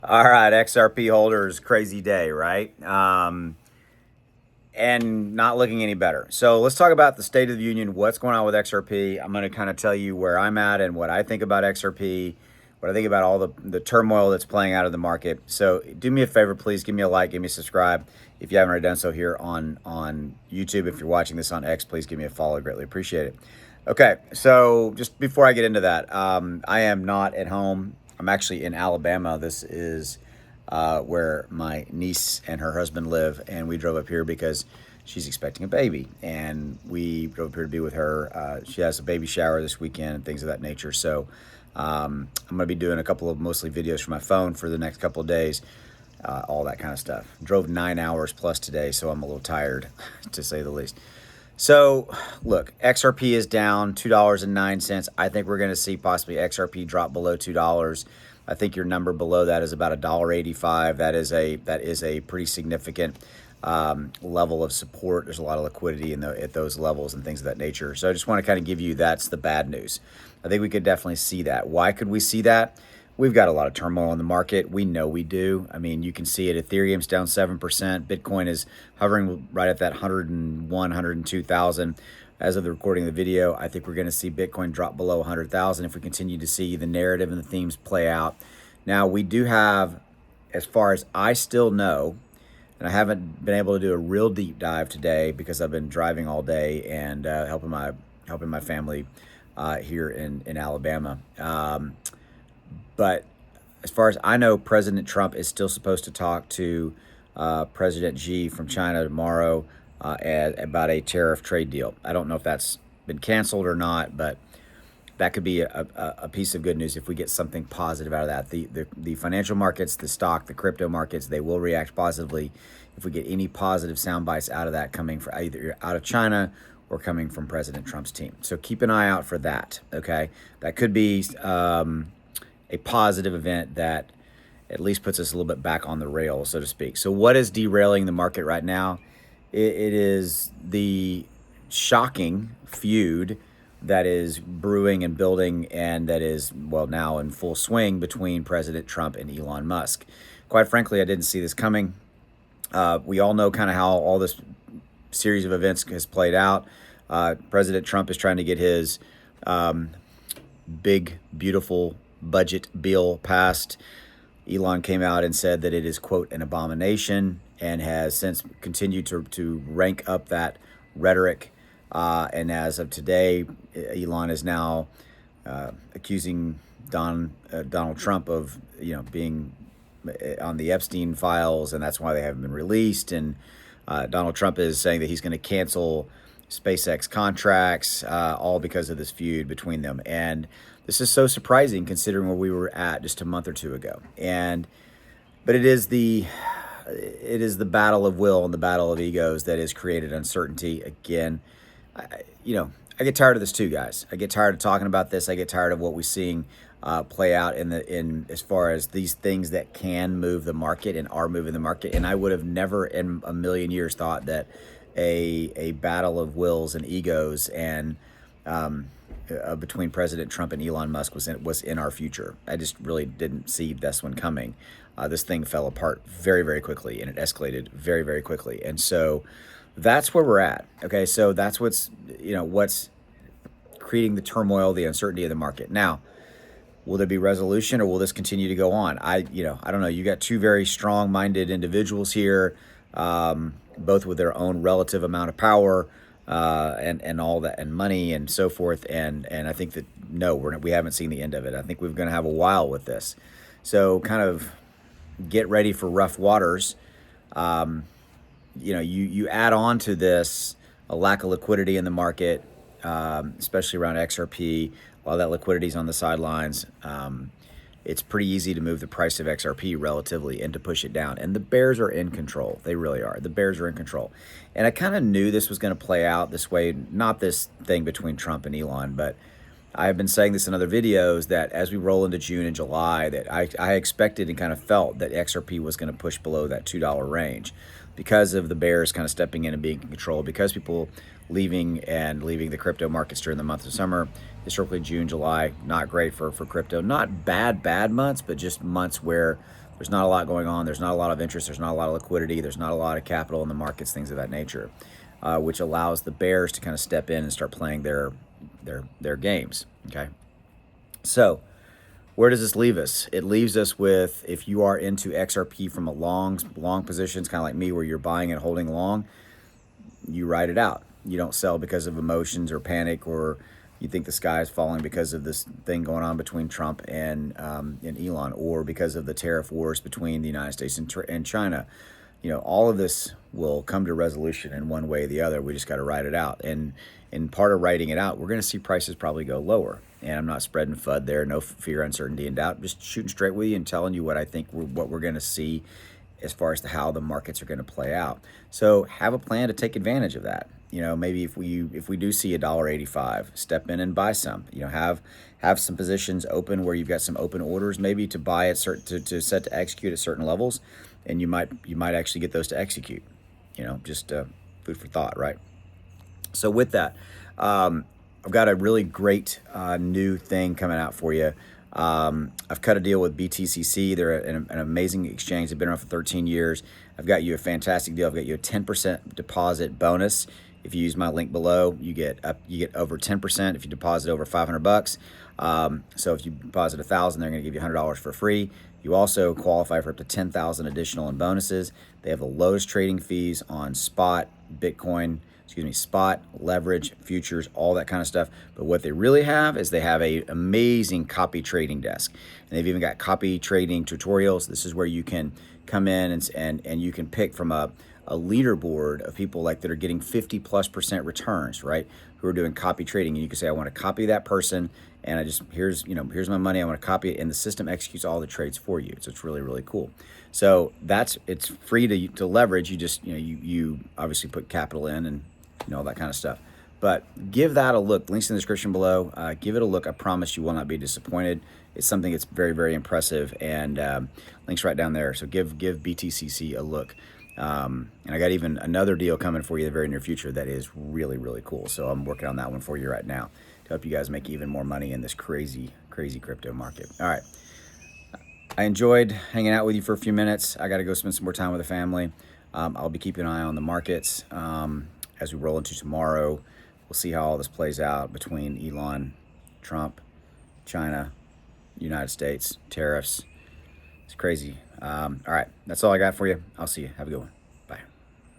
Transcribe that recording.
All right, XRP holders, crazy day, right? And not looking any better. So let's talk about the State of the Union, what's going on with XRP. I'm going to kind of tell you where I'm at and what I think about XRP, what I think about all the turmoil that's playing out of the market. So do me a favor, please give me a like, give me a subscribe. If you haven't already done so here on YouTube, if you're watching this on X, please give me a follow. Greatly appreciate it. Okay, so just before I get into that, I am not at home. I'm actually in Alabama. This is where my niece and her husband live, and we drove up here because she's expecting a baby, and we drove up here to be with her. She has a baby shower this weekend and things of that nature. So I'm going to be doing a couple of mostly videos from my phone for the next couple of days, all that kind of stuff. Drove 9 hours plus today, so I'm a little tired, to say the least. So, look, XRP is down $2.09. I think we're going to see possibly XRP drop below $2. I think your number below that is about $1.85. That is a pretty significant level of support. There's a lot of liquidity at those levels and things of that nature. So I just want to kind of give you that's the bad news. I think we could definitely see that. Why could we see that? We've got a lot of turmoil in the market. We know we do. I mean, you can see it. Ethereum's down 7%. Bitcoin is hovering right at that 101, 102,000. As of the recording of the video, I think we're going to see Bitcoin drop below 100,000 if we continue to see the narrative and the themes play out. Now, we do have, as far as I still know, and I haven't been able to do a real deep dive today because I've been driving all day and helping my family here in Alabama. But as far as I know, President Trump is still supposed to talk to President Xi from China tomorrow about a tariff trade deal. I don't know if that's been canceled or not, but that could be a piece of good news if we get something positive out of that. The financial markets, the stock, the crypto markets, they will react positively if we get any positive sound bites out of that coming from either out of China or coming from President Trump's team. So keep an eye out for that, okay? That could be a positive event that at least puts us a little bit back on the rail, so to speak. So what is derailing the market right now? It is the shocking feud that is brewing and building and that is, well, now in full swing between President Trump and Elon Musk. Quite frankly, I didn't see this coming. We all know kind of how all this series of events has played out. President Trump is trying to get his big, beautiful budget bill passed. Elon came out and said that it is, quote, an abomination, and has since continued to rank up that rhetoric. And as of today, Elon is now accusing Donald Trump of, being on the Epstein files, and that's why they haven't been released. And Donald Trump is saying that he's going to cancel SpaceX contracts, all because of this feud between them. And this is so surprising considering where we were at just a month or two ago. But it is the battle of will and the battle of egos that has created uncertainty again. I get tired of this too, guys. I get tired of talking about this. I get tired of what we're seeing play out in as far as these things that can move the market and are moving the market. And I would have never in a million years thought that a battle of wills and egos and between President Trump and Elon Musk was in our future. I just really didn't see this one coming. This thing fell apart very, very quickly, and it escalated very, very quickly. And so that's where we're at. Okay, so that's what's creating the turmoil, the uncertainty of the market. Now, will there be resolution, or will this continue to go on? I don't know. You got two very strong-minded individuals here, both with their own relative amount of power. And all that, and money and so forth, and I think that no, we haven't seen the end of it. I think we're going to have a while with this, so kind of get ready for rough waters. You add on to this a lack of liquidity in the market, especially around XRP. While that liquidity is on the sidelines, it's pretty easy to move the price of XRP relatively and to push it down. And the bears are in control. They really are. The bears are in control. And I kind of knew this was going to play out this way, not this thing between Trump and Elon, but I've been saying this in other videos that as we roll into June and July, that I expected and kind of felt that XRP was going to push below that $2 range because of the bears kind of stepping in and being in control, because people leaving the crypto markets during the month of summer. Historically, June, July, not great for crypto. Not bad months, but just months where there's not a lot going on. There's not a lot of interest. There's not a lot of liquidity. There's not a lot of capital in the markets, things of that nature, which allows the bears to kind of step in and start playing their games. Okay, so where does this leave us? It leaves us with, if you are into XRP from a long positions, kind of like me, where you're buying and holding long, you ride it out. You don't sell because of emotions or panic, or you think the sky is falling because of this thing going on between Trump and Elon, or because of the tariff wars between the United States and China. All of this will come to resolution in one way or the other. We just got to ride it out. And in part of riding it out, we're going to see prices probably go lower. And I'm not spreading FUD there, no fear, uncertainty, and doubt. Just shooting straight with you and telling you what I think what we're going to see as far as to how the markets are going to play out. So have a plan to take advantage of that. Maybe if we do see $1.85, step in and buy some. Have some positions open where you've got some open orders, maybe to buy at to set to execute at certain levels, and you might actually get those to execute. Just food for thought, right? So with that, I've got a really great new thing coming out for you. I've cut a deal with BTCC. They're an amazing exchange. They've been around for 13 years. I've got you a fantastic deal. I've got you a 10% deposit bonus. If you use my link below, you get over 10% if you deposit over $500. So if you deposit $1,000, they're going to give you $100 for free. You also qualify for up to $10,000 additional in bonuses. They have the lowest trading fees on spot, spot, leverage, futures, all that kind of stuff. But what they really have is they have a amazing copy trading desk. And they've even got copy trading tutorials. This is where you can come in and you can pick from a leaderboard of people that are getting 50+% returns, right? Who are doing copy trading. And you can say, I want to copy that person, and here's my money. I want to copy it, and the system executes all the trades for you. So it's really, really cool. So it's free to leverage. You just, you obviously put capital in and all that kind of stuff. But give that a look. Links in the description below. Give it a look. I promise you will not be disappointed. It's something that's very, very impressive, and links right down there. So give BTCC a look. And I got even another deal coming for you in the very near future that is really, really cool. So I'm working on that one for you right now to help you guys make even more money in this crazy, crazy crypto market. All right. I enjoyed hanging out with you for a few minutes. I got to go spend some more time with the family. I'll be keeping an eye on the markets as we roll into tomorrow. We'll see how all this plays out between Elon, Trump, China, United States, tariffs. It's crazy. All right. That's all I got for you. I'll see you. Have a good one.